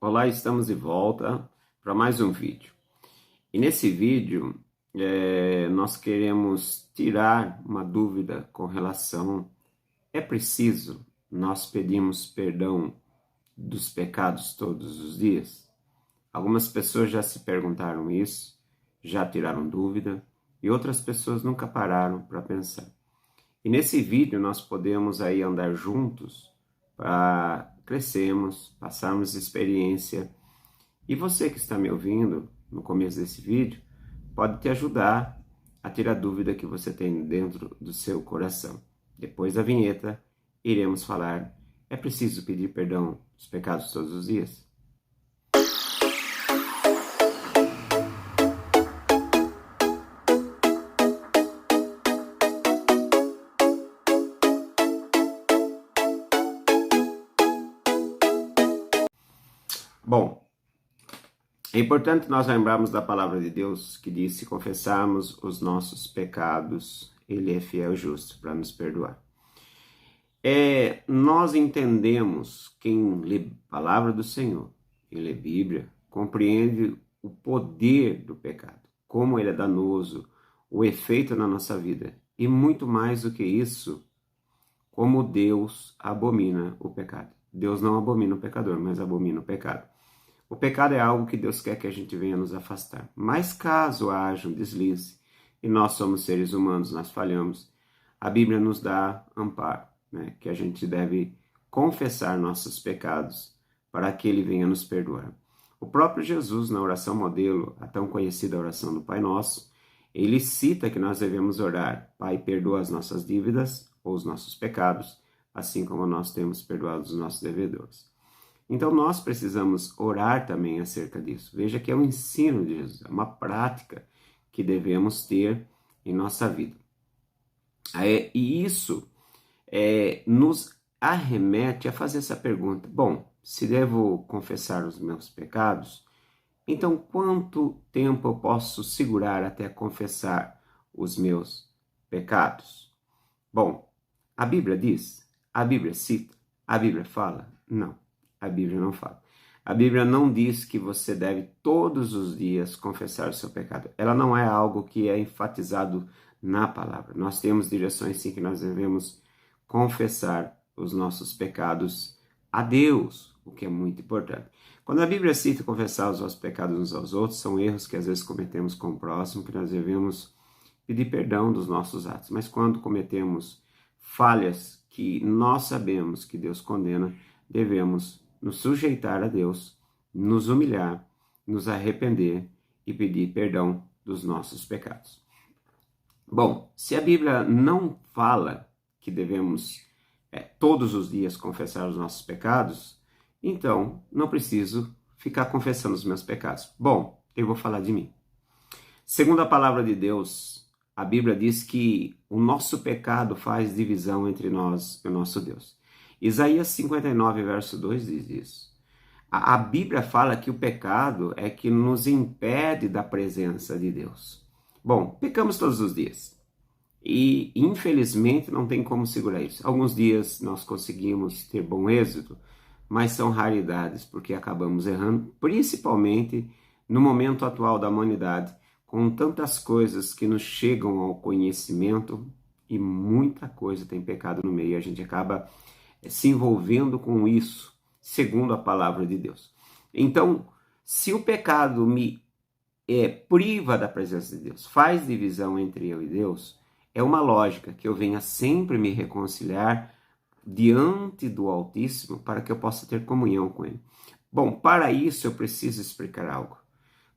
Olá, estamos de volta para mais um vídeo. E nesse vídeo nós queremos tirar uma dúvida com relação: é preciso nós pedirmos perdão dos pecados todos os dias? Algumas pessoas já se perguntaram isso, já tiraram dúvida, e outras pessoas nunca pararam para pensar. E nesse vídeo nós podemos aí andar juntos para crescermos, passarmos experiência. E você que está me ouvindo no começo desse vídeo pode te ajudar a tirar a dúvida que você tem dentro do seu coração. Depois da vinheta, iremos falar: é preciso pedir perdão dos pecados todos os dias? Bom, é importante nós lembrarmos da palavra de Deus que diz: se confessarmos os nossos pecados, Ele é fiel e justo para nos perdoar. Nós entendemos, quem lê a palavra do Senhor, quem lê a Bíblia, compreende o poder do pecado, como ele é danoso, o efeito na nossa vida. E muito mais do que isso, como Deus abomina o pecado. Deus não abomina o pecador, mas abomina o pecado. O pecado é algo que Deus quer que a gente venha nos afastar. Mas caso haja um deslize, e nós somos seres humanos, nós falhamos, a Bíblia nos dá amparo, né? Que a gente deve confessar nossos pecados para que Ele venha nos perdoar. O próprio Jesus, na oração modelo, a tão conhecida oração do Pai Nosso, ele cita que nós devemos orar: Pai, perdoa as nossas dívidas ou os nossos pecados, assim como nós temos perdoado os nossos devedores. Então nós precisamos orar também acerca disso. Veja que é um ensino de Jesus, é uma prática que devemos ter em nossa vida. E isso nos arremete a fazer essa pergunta: bom, se devo confessar os meus pecados, então quanto tempo eu posso segurar até confessar os meus pecados? Bom, a Bíblia diz, a Bíblia cita, a Bíblia fala? Não. A Bíblia não fala. A Bíblia não diz que você deve todos os dias confessar o seu pecado. Ela não é algo que é enfatizado na palavra. Nós temos direções sim que nós devemos confessar os nossos pecados a Deus, o que é muito importante. Quando a Bíblia cita confessar os nossos pecados uns aos outros, são erros que às vezes cometemos com o próximo, que nós devemos pedir perdão dos nossos atos. Mas quando cometemos falhas que nós sabemos que Deus condena, devemos nos sujeitar a Deus, nos humilhar, nos arrepender e pedir perdão dos nossos pecados. Bom, se a Bíblia não fala que devemos todos os dias confessar os nossos pecados, então não preciso ficar confessando os meus pecados. Bom, eu vou falar de mim. Segundo a palavra de Deus, a Bíblia diz que o nosso pecado faz divisão entre nós e o nosso Deus. Isaías 59, verso 2 diz isso. A Bíblia fala que o pecado é que nos impede da presença de Deus. Bom, pecamos todos os dias. E, infelizmente, não tem como segurar isso. Alguns dias nós conseguimos ter bom êxito, mas são raridades, porque acabamos errando, principalmente no momento atual da humanidade, com tantas coisas que nos chegam ao conhecimento, e muita coisa tem pecado no meio, a gente acaba se envolvendo com isso, segundo a palavra de Deus. Então, se o pecado me priva da presença de Deus, faz divisão entre eu e Deus, é uma lógica que eu venha sempre me reconciliar diante do Altíssimo para que eu possa ter comunhão com Ele. Bom, para isso eu preciso explicar algo.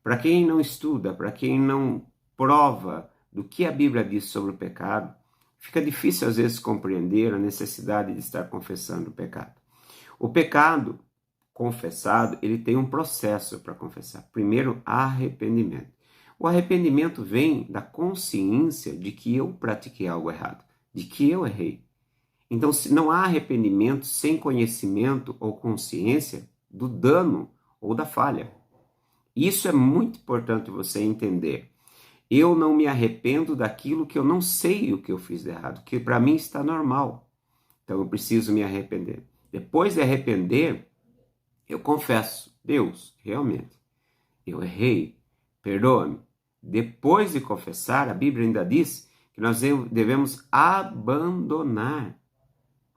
Para quem não estuda, para quem não prova do que a Bíblia diz sobre o pecado, fica difícil às vezes compreender a necessidade de estar confessando o pecado. O pecado confessado, ele tem um processo para confessar. Primeiro, arrependimento. O arrependimento vem da consciência de que eu pratiquei algo errado, de que eu errei. Então, se não há arrependimento sem conhecimento ou consciência do dano ou da falha. Isso é muito importante você entender. Eu não me arrependo daquilo que eu não sei o que eu fiz de errado, que para mim está normal. Então eu preciso me arrepender. Depois de arrepender, eu confesso. Deus, realmente, eu errei, perdoa-me. Depois de confessar, a Bíblia ainda diz que nós devemos abandonar.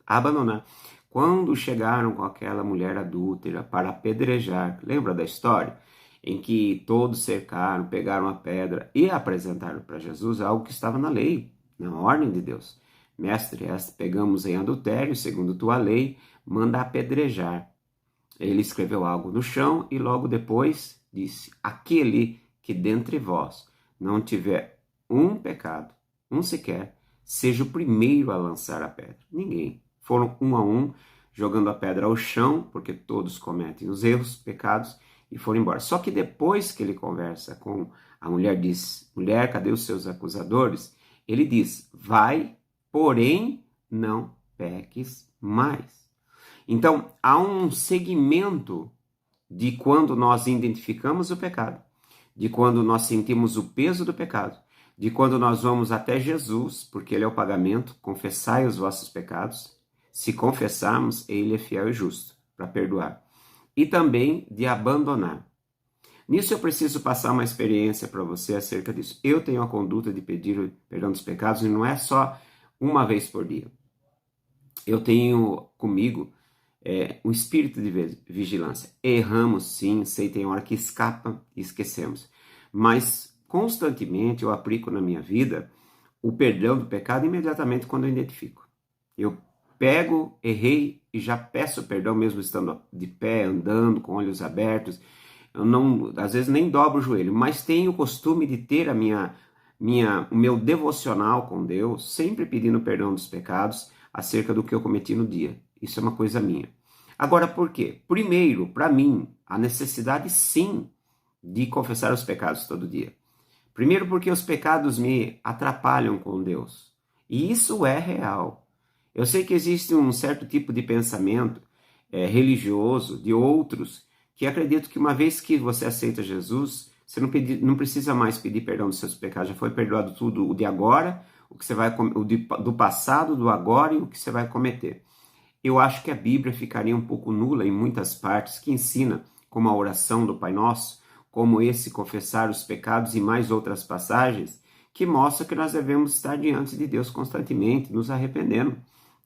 Abandonar. Quando chegaram com aquela mulher adúltera para apedrejar, lembra da história? Em que todos cercaram, pegaram a pedra e apresentaram para Jesus algo que estava na lei, na ordem de Deus. Mestre, pegamos em adultério, segundo tua lei, manda apedrejar. Ele escreveu algo no chão e logo depois disse: aquele que dentre vós não tiver um pecado, um sequer, seja o primeiro a lançar a pedra. Ninguém. Foram um a um, jogando a pedra ao chão, porque todos cometem os erros, pecados, e foram embora. Só que depois que ele conversa com a mulher, diz: mulher, cadê os seus acusadores? Ele diz: vai, porém não peques mais. Então, há um segmento de quando nós identificamos o pecado, de quando nós sentimos o peso do pecado, de quando nós vamos até Jesus, porque ele é o pagamento, confessai os vossos pecados. Se confessarmos, ele é fiel e justo para perdoar. E também de abandonar. Nisso eu preciso passar uma experiência para você acerca disso. Eu tenho a conduta de pedir perdão dos pecados e não é só uma vez por dia. Eu tenho comigo um espírito de vigilância. Erramos sim, sei, tem hora que escapa e esquecemos. Mas constantemente eu aplico na minha vida o perdão do pecado imediatamente quando eu identifico. Eu pego, errei e já peço perdão mesmo estando de pé, andando, com olhos abertos. Eu não, às vezes nem dobro o joelho, mas tenho o costume de ter o meu devocional com Deus, sempre pedindo perdão dos pecados acerca do que eu cometi no dia. Isso é uma coisa minha. Agora, por quê? Primeiro, para mim, a necessidade sim de confessar os pecados todo dia. Primeiro porque os pecados me atrapalham com Deus. E isso é real. Eu sei que existe um certo tipo de pensamento religioso de outros que acreditam que uma vez que você aceita Jesus, você não precisa mais pedir perdão dos seus pecados. Já foi perdoado tudo, o de agora, do passado, do agora e o que você vai cometer. Eu acho que a Bíblia ficaria um pouco nula em muitas partes que ensina, como a oração do Pai Nosso, como esse confessar os pecados e mais outras passagens, que mostram que nós devemos estar diante de Deus constantemente, nos arrependendo.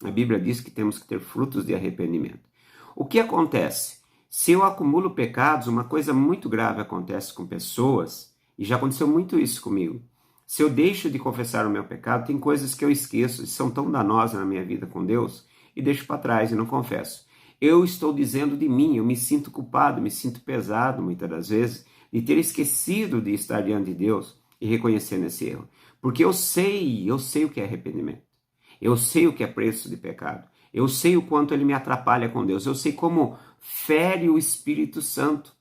A Bíblia diz que temos que ter frutos de arrependimento. O que acontece? Se eu acumulo pecados, uma coisa muito grave acontece com pessoas, e já aconteceu muito isso comigo. Se eu deixo de confessar o meu pecado, tem coisas que eu esqueço, e são tão danosas na minha vida com Deus, e deixo para trás e não confesso. Eu estou dizendo de mim, eu me sinto culpado, me sinto pesado muitas das vezes, de ter esquecido de estar diante de Deus e reconhecendo esse erro. Porque eu sei o que é arrependimento. Eu sei o que é preço de pecado. Eu sei o quanto ele me atrapalha com Deus. Eu sei como fere o Espírito Santo.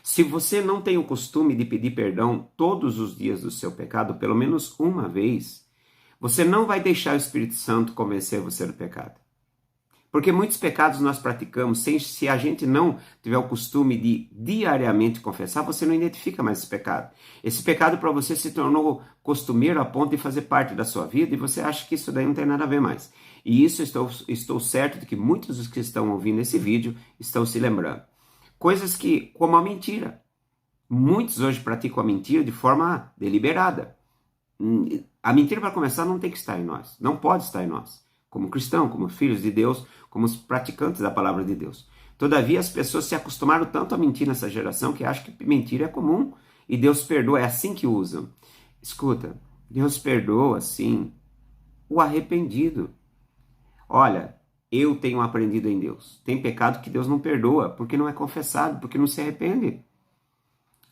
Se você não tem o costume de pedir perdão todos os dias do seu pecado, pelo menos uma vez, você não vai deixar o Espírito Santo convencer você do pecado. Porque muitos pecados nós praticamos, se a gente não tiver o costume de diariamente confessar, você não identifica mais esse pecado. Esse pecado para você se tornou costumeiro a ponto de fazer parte da sua vida e você acha que isso daí não tem nada a ver mais. E isso estou certo de que muitos dos que estão ouvindo esse vídeo estão se lembrando. Coisas como a mentira. Muitos hoje praticam a mentira de forma deliberada. A mentira, para começar, não tem que estar em nós. Não pode estar em nós. Como cristão, como filhos de Deus, como os praticantes da palavra de Deus. Todavia, as pessoas se acostumaram tanto a mentir nessa geração que acham que mentira é comum e Deus perdoa, é assim que usam. Escuta, Deus perdoa, sim, o arrependido. Olha, eu tenho aprendido em Deus. Tem pecado que Deus não perdoa, porque não é confessado, porque não se arrepende.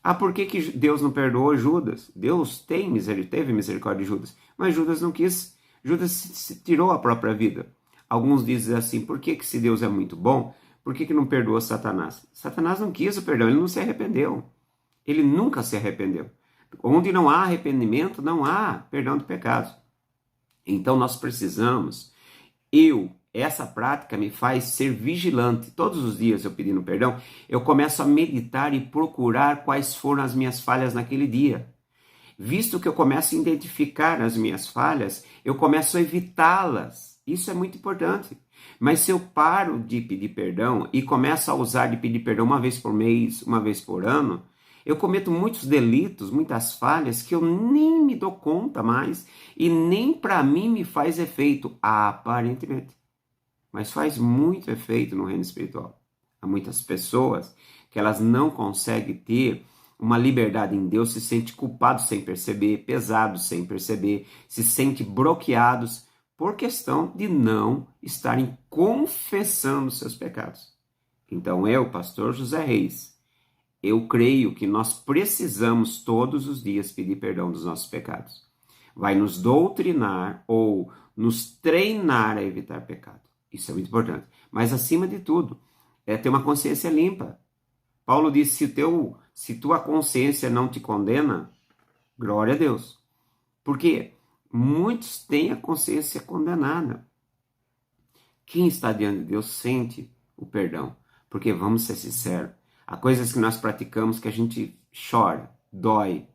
Ah, por que Deus não perdoou Judas? Deus teve misericórdia de Judas, mas Judas não quis. Judas se tirou a própria vida. Alguns dizem assim, por que se Deus é muito bom, por que não perdoou Satanás? Satanás não quis o perdão, ele não se arrependeu. Ele nunca se arrependeu. Onde não há arrependimento, não há perdão de pecados. Então nós precisamos, essa prática me faz ser vigilante. Todos os dias eu pedindo perdão, eu começo a meditar e procurar quais foram as minhas falhas naquele dia. Visto que eu começo a identificar as minhas falhas, eu começo a evitá-las. Isso é muito importante. Mas se eu paro de pedir perdão e começo a usar de pedir perdão uma vez por mês, uma vez por ano, eu cometo muitos delitos, muitas falhas que eu nem me dou conta mais e nem para mim me faz efeito, aparentemente. Mas faz muito efeito no reino espiritual. Há muitas pessoas que elas não conseguem ter uma liberdade em Deus, se sentem culpados sem perceber, pesados sem perceber, se sentem bloqueados por questão de não estarem confessando seus pecados. Então eu, pastor José Reis, eu creio que nós precisamos todos os dias pedir perdão dos nossos pecados. Vai nos doutrinar ou nos treinar a evitar pecado. Isso é muito importante. Mas acima de tudo, é ter uma consciência limpa. Paulo disse, se tua consciência não te condena, glória a Deus. Porque muitos têm a consciência condenada. Quem está diante de Deus sente o perdão. Porque, vamos ser sinceros, há coisas que nós praticamos que a gente chora, dói.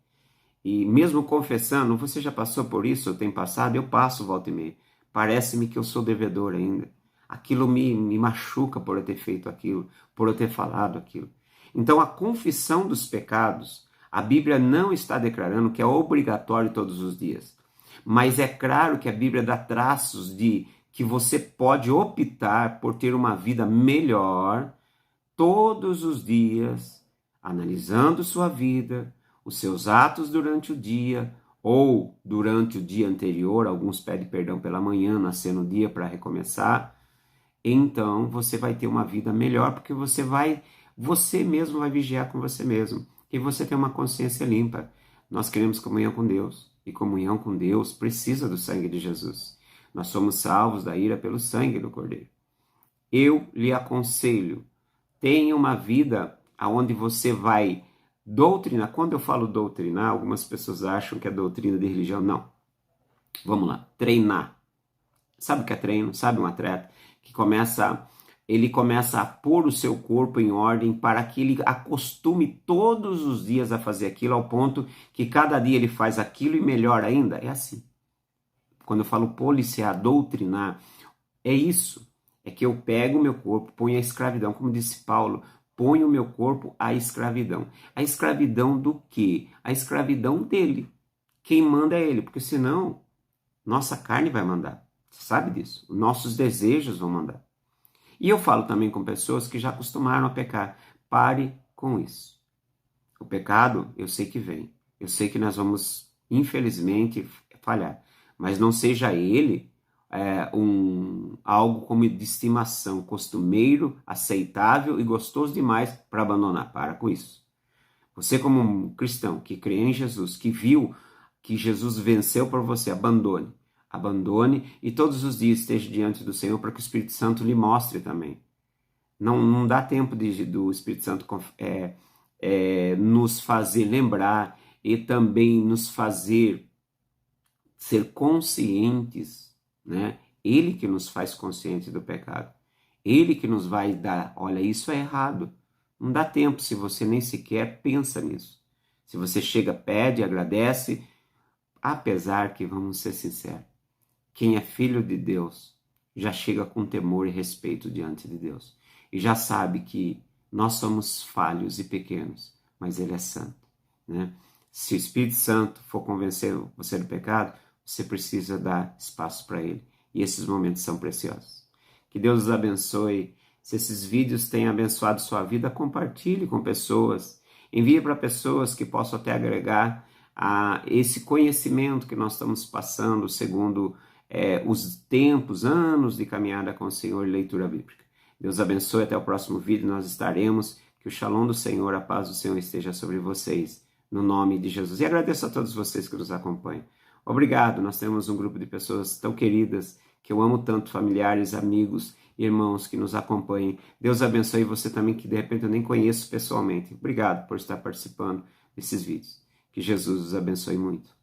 E mesmo confessando, você já passou por isso, eu tenho passado, eu passo volta e meia. Parece-me que eu sou devedor ainda. Aquilo me machuca por eu ter feito aquilo, por eu ter falado aquilo. Então, a confissão dos pecados, a Bíblia não está declarando que é obrigatório todos os dias. Mas é claro que a Bíblia dá traços de que você pode optar por ter uma vida melhor todos os dias, analisando sua vida, os seus atos durante o dia ou durante o dia anterior. Alguns pedem perdão pela manhã, nascer no dia para recomeçar. Então você vai ter uma vida melhor, porque você mesmo vai vigiar com você mesmo, e você tem uma consciência limpa. Nós queremos comunhão com Deus, e comunhão com Deus precisa do sangue de Jesus. Nós somos salvos da ira pelo sangue do Cordeiro. Eu lhe aconselho, tenha uma vida onde você vai doutrinar. Quando eu falo doutrinar, algumas pessoas acham que é doutrina de religião. Não. Vamos lá, treinar. Sabe o que é treino? Sabe um atleta que ele começa a pôr o seu corpo em ordem para que ele acostume todos os dias a fazer aquilo, ao ponto que cada dia ele faz aquilo e melhor ainda? É assim. Quando eu falo policiar, doutrinar, é isso. É que eu pego o meu corpo, ponho a escravidão, como disse Paulo, ponho o meu corpo à escravidão. A escravidão do quê? A escravidão dele. Quem manda é ele, porque senão nossa carne vai mandar. Você sabe disso? Nossos desejos vão mandar. E eu falo também com pessoas que já acostumaram a pecar. Pare com isso. O pecado, eu sei que vem. Eu sei que nós vamos, infelizmente, falhar. Mas não seja ele algo como de estimação, costumeiro, aceitável e gostoso demais para abandonar. Para com isso. Você, como um cristão que crê em Jesus, que viu que Jesus venceu por você, abandone. Abandone e todos os dias esteja diante do Senhor para que o Espírito Santo lhe mostre também. Não dá tempo do Espírito Santo nos fazer lembrar e também nos fazer ser conscientes, né? Ele que nos faz conscientes do pecado. Ele que nos vai dar, olha, isso é errado. Não dá tempo se você nem sequer pensa nisso. Se você chega, pede, agradece, apesar que, vamos ser sinceros, quem é filho de Deus já chega com temor e respeito diante de Deus. E já sabe que nós somos falhos e pequenos, mas Ele é santo, né? Se o Espírito Santo for convencer você do pecado, você precisa dar espaço para Ele. E esses momentos são preciosos. Que Deus os abençoe. Se esses vídeos têm abençoado sua vida, compartilhe com pessoas. Envie para pessoas que possam até agregar a esse conhecimento que nós estamos passando segundo os tempos, anos de caminhada com o Senhor e leitura bíblica. Deus abençoe, até o próximo vídeo, nós estaremos. Que o shalom do Senhor, a paz do Senhor esteja sobre vocês, no nome de Jesus. E agradeço a todos vocês que nos acompanham. Obrigado, nós temos um grupo de pessoas tão queridas, que eu amo tanto, familiares, amigos, irmãos que nos acompanhem. Deus abençoe você também, que de repente eu nem conheço pessoalmente. Obrigado por estar participando desses vídeos. Que Jesus os abençoe muito.